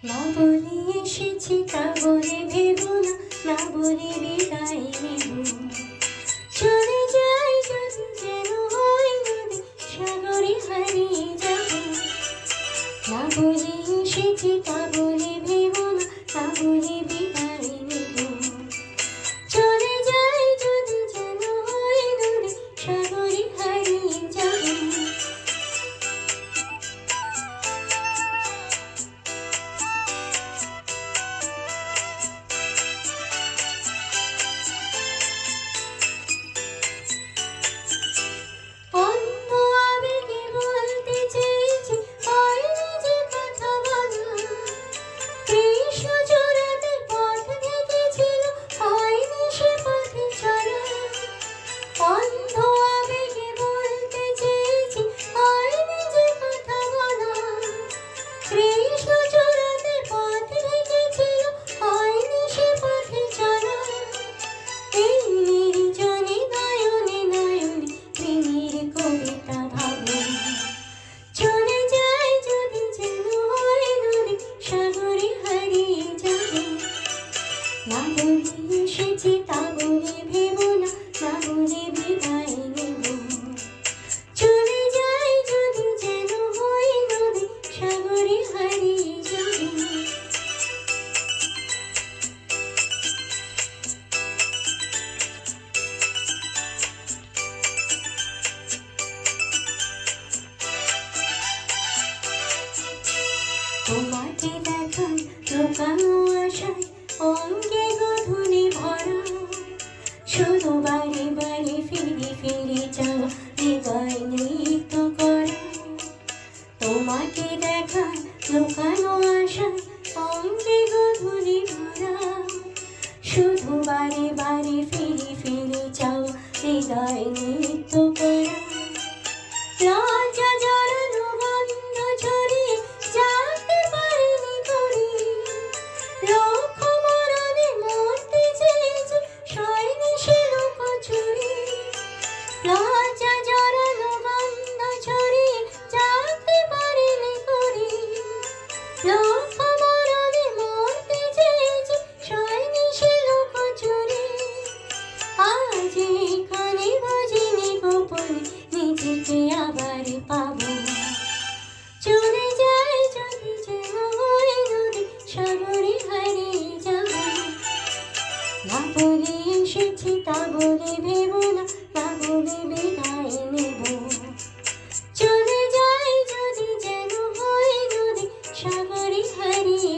না বলে এসেছি তা বলে ভেবো না, না বলে বিদায় নেব। চলে যাই যদি যেন হয় নদী, সাগরে হারিয়ে যাব। না বলে এসেছি তা বলে ভেবো না, না বলে বিদায় নেব। চলে যাই যদি যেন হয় নদী, সাগরে হারিয়ে যাব। অন্য আবেগে বলতে চেয়েছি, হয়নি যে কথা বলা। কৃষ্ণ চূড়াতে পথ দেখেছিল, হয়নি সে পথে চলা। অন্ধ আবেগে বলতে চেয়েছি, হয়নি যে কথা বলা। কৃষ্ণ চূড়াতে পথ দেখেছিল, হয়নি সে পথে চলা। এই নির্জনে নয়নে নয়নে প্রেমের কবিতা ভাবো। চলে যাই যদি যেন হয় নদী, সাগরে হারিয়ে যাব। না বলে এসেছি তা বলে ভেবো না, না বলে বিদায় নেব। চলে যাই যদি যেন হয় নদী, সাগরে হারিয়ে যাব। তোমাকে দেখার লুকানো আশায় অঙ্গে গধূলি ভরা। শুধু বারে বারে ফিরে ফিরে যাওয়া, হৃদয় নৃত্য করা। তোমাকে দেখার লুকানো আশায় অঙ্গে গধূলি ভরা। শুধু বারে বারে ফিরে ফিরে যাওয়া, হৃদয় নৃত্য করা। লজ্জা জড়ানো গন্ধ ছড়িয়ে জানতে পারিনি করি। লক্ষ মরণে মরতে চেয়েছি, সয়নি সে লুকোচুরি। লজ্জা জড়ানো গন্ধ ছড়িয়ে জানতে পারিনি করি। লক্ষ মরণে মরতে চেয়েছি, সয়নি সে লুকোচুরি। আজ এখানে বুঝিনি গোপনে নিজেকে আবার পাবো। চলে যাই যদি যেন হয় নদী, সাগরে হারিয়ে যাব। না বলে এসেছি তা বলে ভেবো না, না বলে বিদায় নেব। চলে যাই যদি যেন হয় নদী, সাগরে হারিয়ে